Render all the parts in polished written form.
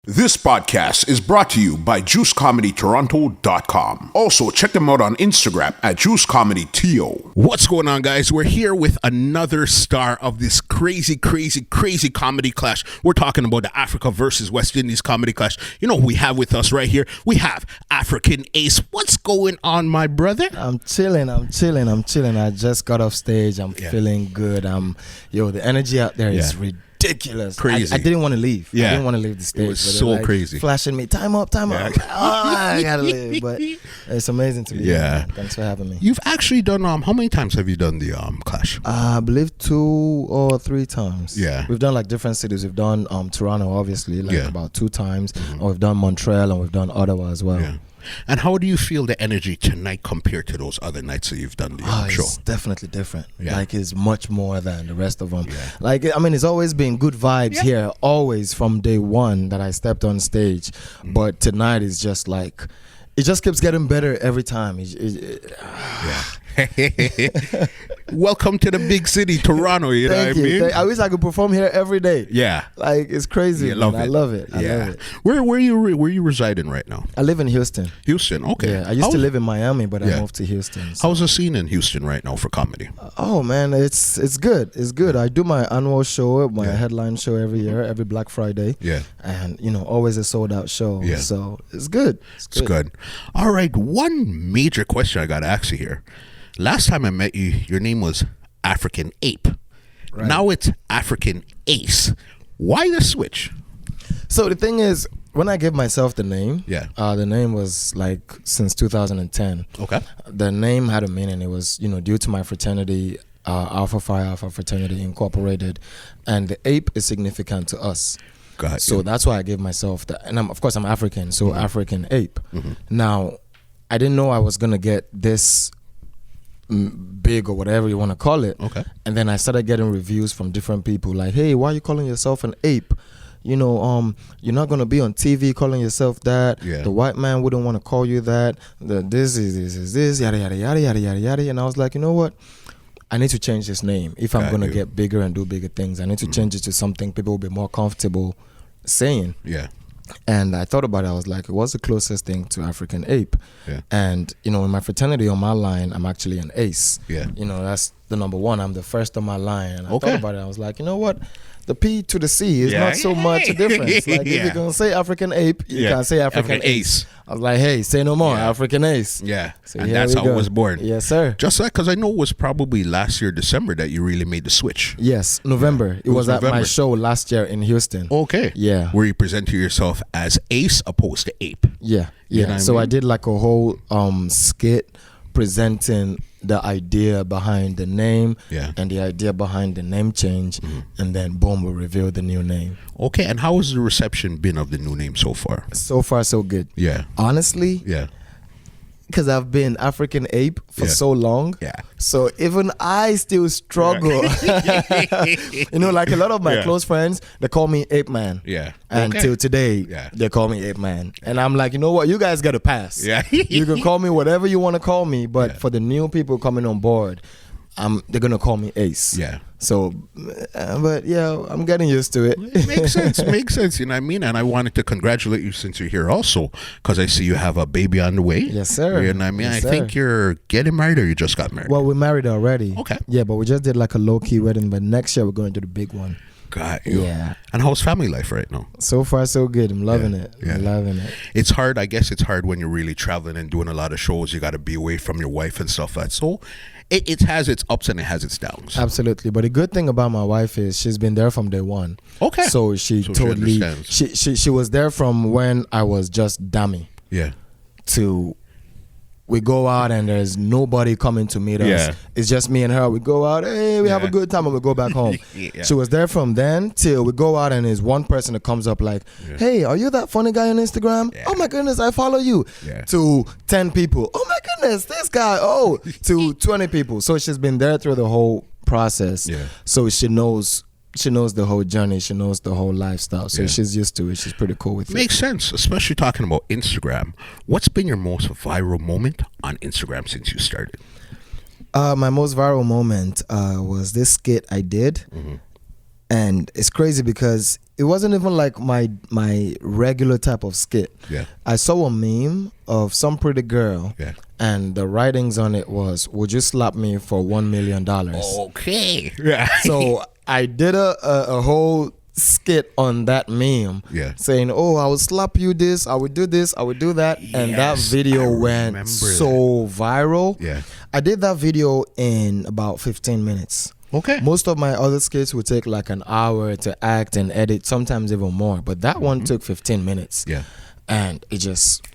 This podcast is brought to you by JuiceComedyToronto.com. Also, check them out on Instagram at JuiceComedyTO. What's going on, guys? We're here with another star of this crazy comedy clash. We're talking about the Africa versus West Indies comedy clash. You know who we have with us right here? We have African Ace. What's going on, my brother? I'm chilling. I just got off stage. I'm feeling good. The energy out there is ridiculous. Crazy. I didn't want to leave. Yeah. I didn't want to leave the stage. It was so crazy. Flashing me, time up. I'm like, I gotta leave. But it's amazing to be here. Thanks for having me. You've actually done, how many times have you done the clash? I believe 2 or 3 times. Yeah. We've done like different cities. We've done Toronto, obviously, about 2 times. Mm-hmm. Or we've done Montreal and we've done Ottawa as well. Yeah. And how do you feel the energy tonight compared to those other nights that you've done the show? It's definitely different. Yeah. Like, it's much more than the rest of them. Yeah. Like, I mean, it's always been good vibes here, always from day one that I stepped on stage. Mm-hmm. But tonight is just like, it just keeps getting better every time. Welcome to the big city, Toronto. You know what I mean? I wish I could perform here every day. Yeah, like it's crazy. I love it. I love it. Where you residing right now? I live in Houston. Houston, okay. Yeah, I used to live in Miami, but I moved to Houston. So. How's the scene in Houston right now for comedy? Oh man, it's good. It's good. I do my annual show, my headline show every year, every Black Friday. Yeah, and always a sold out show. Yeah, so it's good. It's good. All right, one major question I got to ask you here. Last time I met you, your name was Aphrican Ape. Right. Now it's African Ace. Why the switch? So the thing is, when I gave myself the name, the name was like since 2010. Okay. The name had a meaning. It was, due to my fraternity, Alpha Phi Alpha Fraternity Incorporated, and the ape is significant to us. So that's why I gave myself that. And of course, I'm African, so African Ape. Mm-hmm. Now, I didn't know I was going to get this big or whatever you want to call it. Okay. And then I started getting reviews from different people like, hey, why are you calling yourself an ape? You're not going to be on TV calling yourself that. Yeah. The white man wouldn't want to call you that. This is this, yada, yada, yada, yada, yada, yada. And I was like, you know what? I need to change this name. If I'm going to get bigger and do bigger things, I need to change it to something people will be more comfortable saying. Yeah. And I thought about it. I was like, what's the closest thing to African Ape? Yeah. And, in my fraternity on my line, I'm actually an ace. Yeah. That's the number one. I'm the first on my line. And I thought about it. I was like, you know what? The P to the C is not so much a difference. Like, if you're going to say African Ape, you can say African Ace. I was like, hey, say no more, African Ace. Yeah, so and that's how it was born. Yes, sir. Just like, because I know it was probably last year, December, that you really made the switch. Yes, November. Yeah. It was at my show last year in Houston. Okay. Yeah. Where you presented yourself as Ace opposed to Ape. Yeah, yeah. You know so I did like a whole skit presenting the idea behind the name and the idea behind the name change, and then boom, we reveal the new name. Okay, and how has the reception been of the new name so far? So far, so good. Yeah. Honestly, because I've been African Ape for so long. Yeah. So even I still struggle. Like a lot of my close friends, they call me Ape Man. Yeah. Until today, they call me Ape Man. And I'm like, you know what? You guys got to pass. Yeah. You can call me whatever you want to call me, but for the new people coming on board, they're going to call me Ace. Yeah. So, but I'm getting used to it. It makes sense, you know what I mean? And I wanted to congratulate you since you're here also, because I see you have a baby on the way. Yes, sir. You know what I mean? Yes, I think you're getting married, or you just got married? Well, we're married already. Okay. Yeah, but we just did like a low-key wedding, but next year we're going to the big one. Got you. Yeah. And how's family life right now? So far, so good. I'm loving it. I'm loving it. It's hard. I guess it's hard when you're really traveling and doing a lot of shows. You got to be away from your wife and stuff like that. So it has its ups and it has its downs. Absolutely. But the good thing about my wife is she's been there from day one. Okay. So she totally, she was there from when I was just dummy. Yeah. To we go out and there's nobody coming to meet us. Yeah. It's just me and her. We go out, hey, we have a good time, and we go back home. She was there from then till we go out and there's one person that comes up like, hey, are you that funny guy on Instagram? Yeah. Oh my goodness, I follow you. Yeah. To 10 people. Oh my goodness, this guy. Oh, to 20 people. So she's been there through the whole process. Yeah. So she knows the whole journey. She knows the whole lifestyle. So she's used to it. She's pretty cool with it. Makes sense, especially talking about Instagram. What's been your most viral moment on Instagram since you started? My most viral moment was this skit I did. Mm-hmm. And it's crazy because it wasn't even like my regular type of skit. Yeah. I saw a meme of some pretty girl. Yeah. And the writings on it was, "Would you slap me for $1 million?" Okay. So I did a whole skit on that meme, saying, "Oh, I would slap you this, I would do this, I would do that," and that video went so viral. Yeah. I did that video in about 15 minutes. Okay. Most of my other skits would take like an hour to act and edit, sometimes even more, but that one took 15 minutes. Yeah. And it just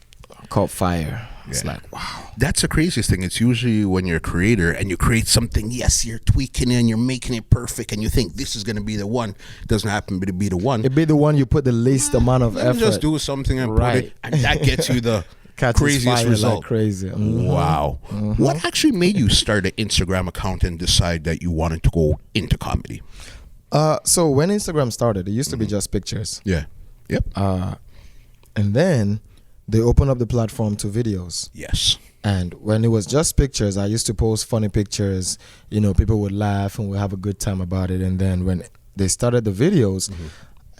caught fire. It's like, wow. That's the craziest thing. It's usually when you're a creator and you create something, yes, you're tweaking it and you're making it perfect and you think this is going to be the one. It doesn't happen to be the one. It'd be the one you put the least amount of effort. Just do something and put it, and that gets you the craziest result. Like crazy. Wow. What actually made you start an Instagram account and decide that you wanted to go into comedy? So when Instagram started, it used to be just pictures. Yeah. Yep. And then they opened up the platform to videos. Yes. And when it was just pictures, I used to post funny pictures. You know, people would laugh and we'd have a good time about it. And then when they started the videos,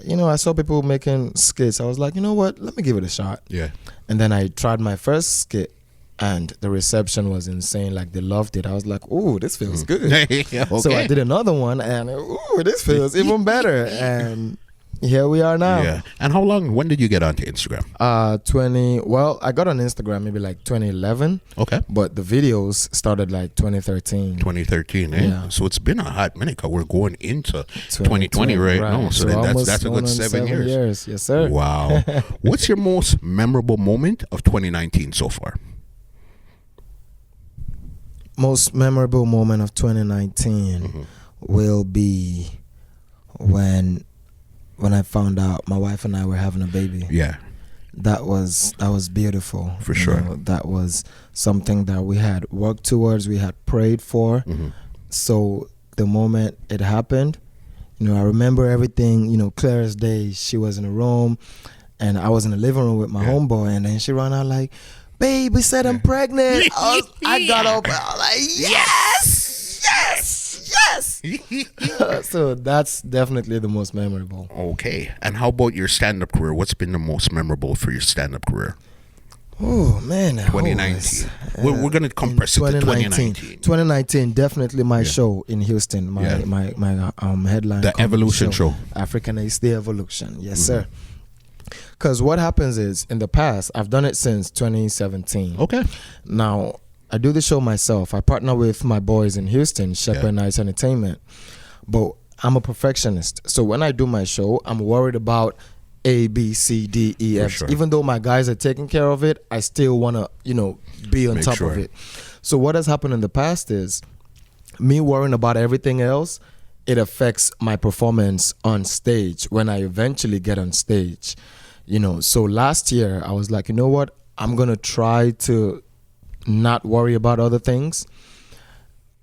you know, I saw people making skits. I was like, you know what? Let me give it a shot. Yeah. And then I tried my first skit, and the reception was insane. Like, they loved it. I was like, ooh, this feels good. Okay. So I did another one, and ooh, this feels even better. And here we are now. Yeah. And when did you get onto Instagram? I got on Instagram maybe like 2011. Okay. But the videos started like 2013. 2013, eh? Yeah. So it's been a hot minute, because we're going into 2020 right now. So that's a good 7 years. Yes, sir. Wow. What's your most memorable moment of 2019 so far? Most memorable moment of 2019 will be when I found out my wife and I were having a baby. Yeah. That was beautiful. For sure. You know, that was something that we had worked towards, we had prayed for. So the moment it happened, you know, I remember everything, you know, clear as day. She was in a room and I was in the living room with my homeboy, and then she ran out like, "Babe, we said I'm pregnant." I got up, I was like, yes, yes, yes. So that's definitely the most memorable. Okay. And how about your stand-up career? What's been the most memorable for your stand-up career? Oh, man. 2019. We're going to compress it to 2019. 2019, definitely my show in Houston, my headline. The Evolution show. African Ace, The Evolution. Yes, sir. Because what happens is, in the past, I've done it since 2017. Okay. Now, I do the show myself. I partner with my boys in Houston, Shepherd Nights Entertainment. But I'm a perfectionist. So when I do my show, I'm worried about A, B, C, D, E, F. Sure. Even though my guys are taking care of it, I still want to, you know, be on top of it. So what has happened in the past is me worrying about everything else, it affects my performance on stage when I eventually get on stage. You know, so last year I was like, you know what? I'm going to try to not worry about other things.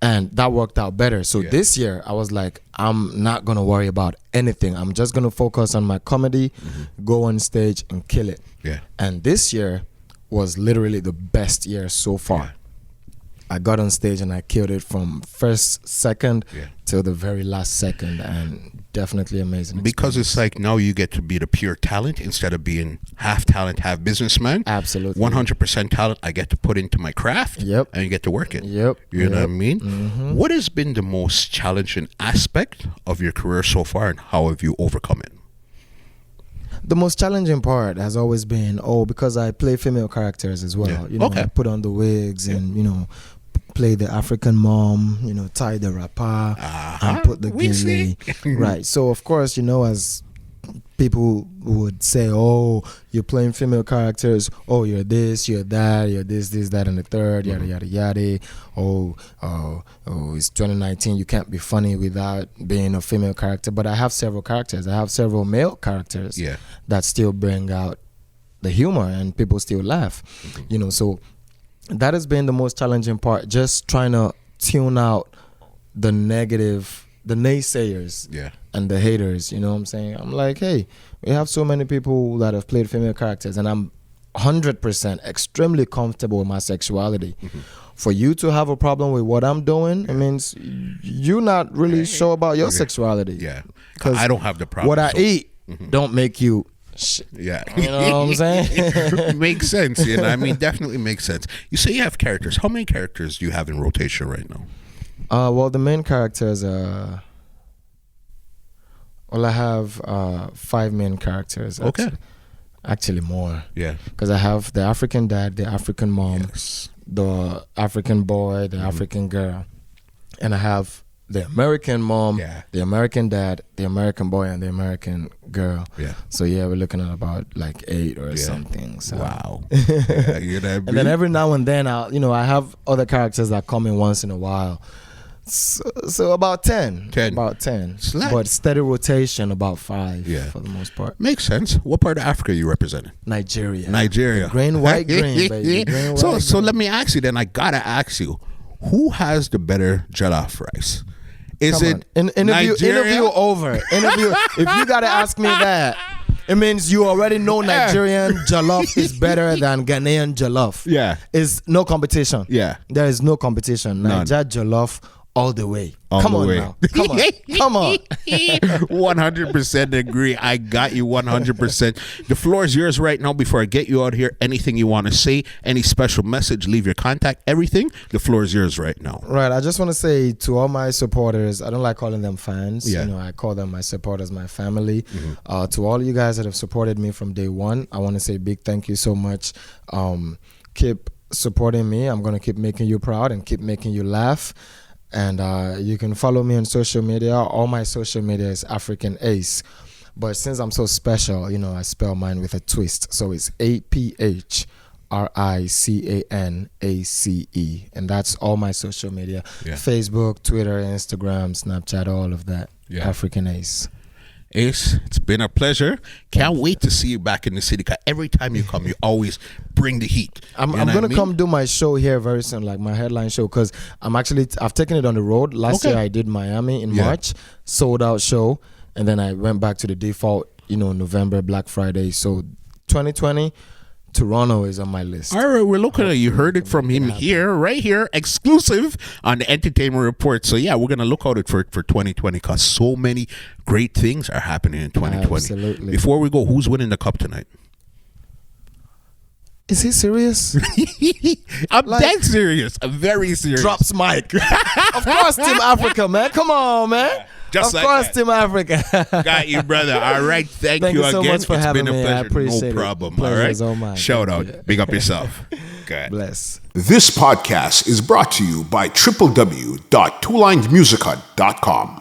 And that worked out better. So this year I was like, I'm not going to worry about anything. I'm just going to focus on my comedy, go on stage and kill it. Yeah. And this year was literally the best year so far. Yeah. I got on stage and I killed it from first second till the very last second, and definitely amazing. Because it's like now you get to be the pure talent instead of being half talent, half businessman. Absolutely. 100% talent I get to put into my craft. Yep. And you get to work it. Yep. You know what I mean? Mm-hmm. What has been the most challenging aspect of your career so far, and how have you overcome it? The most challenging part has always been, because I play female characters as well. Yeah. You know, I put on the wigs and, you know, play the African mom, you know, tie the rapa, and put the gilly. Right. So, of course, you know, as people would say, oh, you're playing female characters. Oh, you're this, you're that, you're this, that, and the third, yada, yada, yada. Oh, it's 2019. You can't be funny without being a female character. But I have several characters. I have several male characters that still bring out the humor and people still laugh. You know, so that has been the most challenging part, just trying to tune out the negative, the naysayers and the haters. You know what I'm saying? I'm like, hey, we have so many people that have played female characters, and I'm 100% extremely comfortable with my sexuality. For you to have a problem with what I'm doing, it means you're not really sure about your sexuality. Yeah, because I don't have the problem. What I eat don't make you Yeah. You know what I'm saying? Makes sense. You know, I mean, definitely makes sense. You say you have characters. How many characters do you have in rotation right now? Well, the main characters are... Well, I have 5 main characters. Okay. Actually more. Yeah. Because I have the African dad, the African mom, the African boy, the African girl. And I have the American mom, the American dad, the American boy, and the American girl. Yeah. So yeah, we're looking at about like 8 or something. So. Wow. You know, and then every now and then, I have other characters that come in once in a while. So about 10. About 10. Slack. But steady rotation, about 5 for the most part. Makes sense. What part of Africa are you representing? Nigeria. The green, white, green, baby. Green, white, so green. let me ask you then. I gotta ask you, who has the better jollof rice? Is it interview over? Interview. If you gotta ask me that, it means you already know Nigerian jollof is better than Ghanaian jollof. Yeah. It's no competition. Yeah. There is no competition. Niger jollof all the way. Come on now. Come on. 100% agree. I got you 100%. The floor is yours right now. Before I get you out here, anything you want to say, any special message, leave your contact, everything. The floor is yours right now. Right. I just want to say to all my supporters, I don't like calling them fans. Yeah. I call them my supporters, my family. To all you guys that have supported me from day one, I want to say big thank you so much. Keep supporting me. I'm going to keep making you proud and keep making you laugh. And you can follow me on social media. All my social media is African Ace. But since I'm so special, I spell mine with a twist. So it's APHRICANACE. And that's all my social media. Yeah. Facebook, Twitter, Instagram, Snapchat, all of that. Yeah. African Ace. Ace, it's been a pleasure. Can't wait to see you back in the city, because every time you come, you always bring the heat. I'm going to come do my show here very soon, like my headline show, because I've taken it on the road. Last year I did Miami in March, sold out show, and then I went back to the default, November, Black Friday. So 2020, Toronto is on my list. All right, we're looking at you. Heard it from him here, right here, exclusive on the Entertainment Report. So yeah, we're gonna look out for 2020, because so many great things are happening in 2020. Absolutely. Before we go, who's winning the cup tonight? Is he serious? I'm dead serious. I'm very serious. Drops mic. Of course, Team Africa, man. Come on, man. Just of course, Team Africa. Got you, brother. All right. Thank you so again. much for having me. Been a pleasure. I appreciate no problem. It. All right. All mine. Shout out. Big up yourself. Good. Bless. This podcast is brought to you by www.twolinesmusica.com.